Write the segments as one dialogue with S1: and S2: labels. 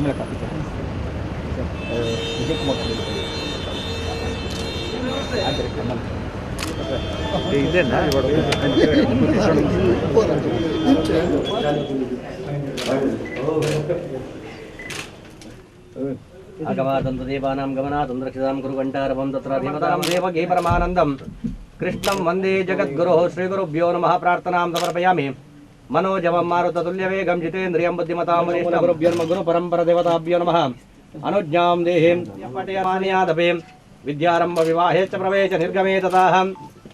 S1: ಶರ್ಮಿಳಾ ಕಾರ್ತಿಕ್ ವಿಜಯ್ ಕುಮಾರ್
S2: ಅಗಮಾತಂತು ದೇವಾನಾಂ ಗಮನಾತಂತು ರಕ್ಷಿತಾಂ ಗುರುಗಂಟಾರವಂ ತತ್ರ ದೇವತಾಂ ದೇವಗೇ ಪರಮಾನಂದಂ ಕೃಷ್ಣಂ ವಂದೇ ಜಗದ್ಗುರುಃ ಶ್ರೀಗುರುಭ್ಯೋ ನಮಃ ಪ್ರಾರ್ಥನಾಂ ಸಮರ್ಪಯಾಮಿ मनोजवं मारुततुल्यवेगं जितेन्द्रियं बुद्धिमतां वरिष्ठं गुरु परंपर देवताभ्यो नमः अनुज्ञां देहिं पठयामानियादपें विद्यारंभ विवाहे च प्रवेश निर्गमे तथाहं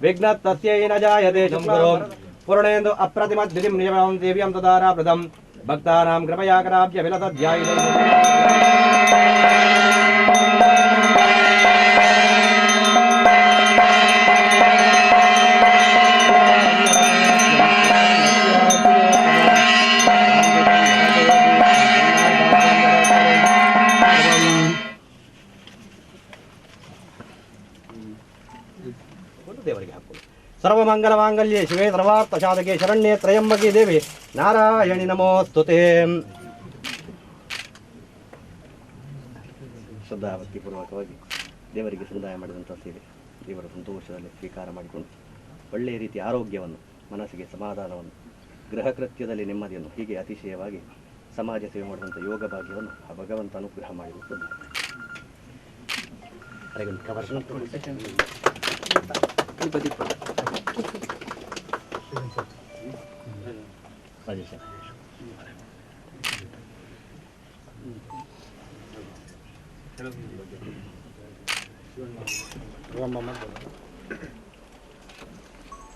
S2: विघ्नस्तस्यै न जायते शुभं पूर्णेन्दु अप्रतिमद्धिं नियमं देव्यं तदाराप्रदं भक्तानां कृपया कराभ्य विलसध्यायिते सर्वमंगलमांगल्ये शिवे सर्वार्थसाधके शरण्ये त्रयंबके देवी नारायणि नमोस्तुते ಶ್ರದ್ಧಾಭಕ್ತಿಪೂರ್ವಕವಾಗಿ ದೇವರಿಗೆ ಸಂದಾಯ ಮಾಡಿದಂಥ ಸೇವೆ ದೇವರ ಸಂತೋಷದಲ್ಲಿ ಸ್ವೀಕಾರ ಮಾಡಿಕೊಂಡು ಒಳ್ಳೆಯ ರೀತಿಯ ಆರೋಗ್ಯವನ್ನು ಮನಸ್ಸಿಗೆ ಸಮಾಧಾನವನ್ನು ಗೃಹ ಕೃತ್ಯದಲ್ಲಿ ನೆಮ್ಮದಿಯನ್ನು ಹೀಗೆ ಅತಿಶಯವಾಗಿ ಸಮಾಜ ಸೇವೆ ಮಾಡಿದಂಥ ಯೋಗ ಭಾಗ್ಯವನ್ನು ಆ ಭಗವಂತ ಅನುಗ್ರಹ ಮಾಡಿರುತ್ತದೆ.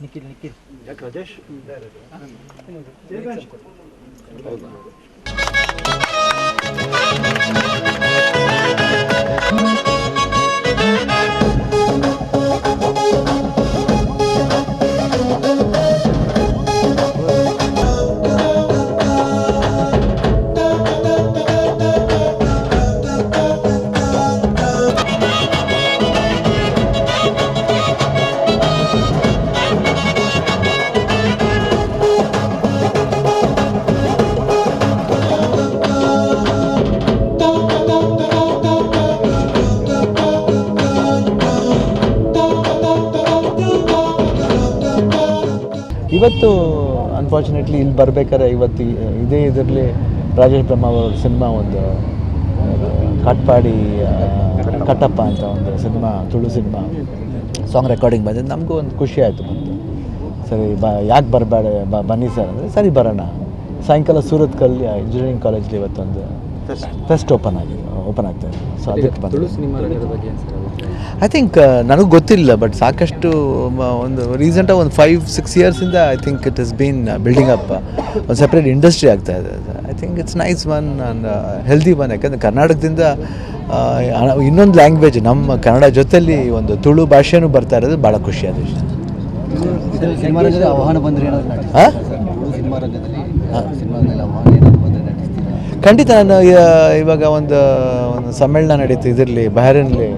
S1: ನಿಖಿಲ್ ಯಾಕೆ ರಾಜೇಶ್ ಹೌದಾ
S3: ಇವತ್ತು ಅನ್ಫಾರ್ಚುನೇಟ್ಲಿ ಇಲ್ಲಿ ಬರ್ಬೇಕಾದ್ರೆ ಇವತ್ತು ಇದೇ ಇದರಲ್ಲಿ ರಾಜೇಶ್ ಬ್ರಹ್ಮ ಅವರ ಸಿನಿಮಾ ಒಂದು ಕಟ್ಪಾಡಿ ಕಟ್ಟಪ್ಪ ಅಂತ ಒಂದು cinema Tulu cinema song recording ಬಂದಿದ್ದು ನಮಗೂ ಒಂದು ಖುಷಿ ಆಯಿತು. ಮತ್ತು ಸರಿ ಯಾಕೆ ಬರಬೇಡ ಬನ್ನಿ ಸರ್ ಅಂದರೆ ಸರಿ ಬರೋಣ. ಸಾಯಂಕಾಲ ಸೂರತ್ಕಲ್ಲಿ ಇಂಜಿನಿಯರಿಂಗ್ ಕಾಲೇಜಲ್ಲಿ ಇವತ್ತೊಂದು ಫೆಸ್ಟ್ ಓಪನ್ ಆಗ್ತಾಯಿದೆ. ಸೊ ಅದಕ್ಕೆ ಬಂದು ಐ ಥಿಂಕ್ ನನಗೆ ಗೊತ್ತಿಲ್ಲ, ಬಟ್ ಸಾಕಷ್ಟು ಒಂದು ರೀಸೆಂಟಾಗಿ ಒಂದು 5-6 ಇಯರ್ಸಿಂದ I think it is been building up. ಒಂದು ಸಪ್ರೇಟ್ ಇಂಡಸ್ಟ್ರಿ ಆಗ್ತಾ ಇದೆ. I think it's nice one and healthy one. ಯಾಕಂದರೆ ಕರ್ನಾಟಕದಿಂದ ಇನ್ನೊಂದು ಲ್ಯಾಂಗ್ವೇಜ್ ನಮ್ಮ ಕನ್ನಡ ಜೊತೆಯಲ್ಲಿ ಒಂದು ತುಳು ಭಾಷೆನೂ ಬರ್ತಾ ಇರೋದು ಭಾಳ ಖುಷಿ ಆದ ವಿಷಯ. ಖಂಡಿತ ನಾನು ಇವಾಗ ಒಂದು ಸಮ್ಮೇಳನ ನಡೀತು ಇದರಲ್ಲಿ ಬಹರೇನಲ್ಲಿ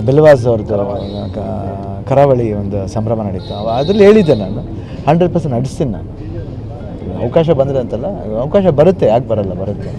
S3: ಬೆಲ್ವಾಸ್ ಅವ್ರದ್ದು ಕರಾವಳಿ ಒಂದು ಸಂಭ್ರಮ ನಡೀತು. ಅದರಲ್ಲಿ ಹೇಳಿದ್ದೆ ನಾನು 100% ನಡೆಸ್ತೀನಿ. ನಾನು ಅವಕಾಶ ಬಂದರೆ ಅಂತಲ್ಲ, ಅವಕಾಶ ಬರುತ್ತೆ, ಯಾಕೆ ಬರಲ್ಲ, ಬರುತ್ತೆ.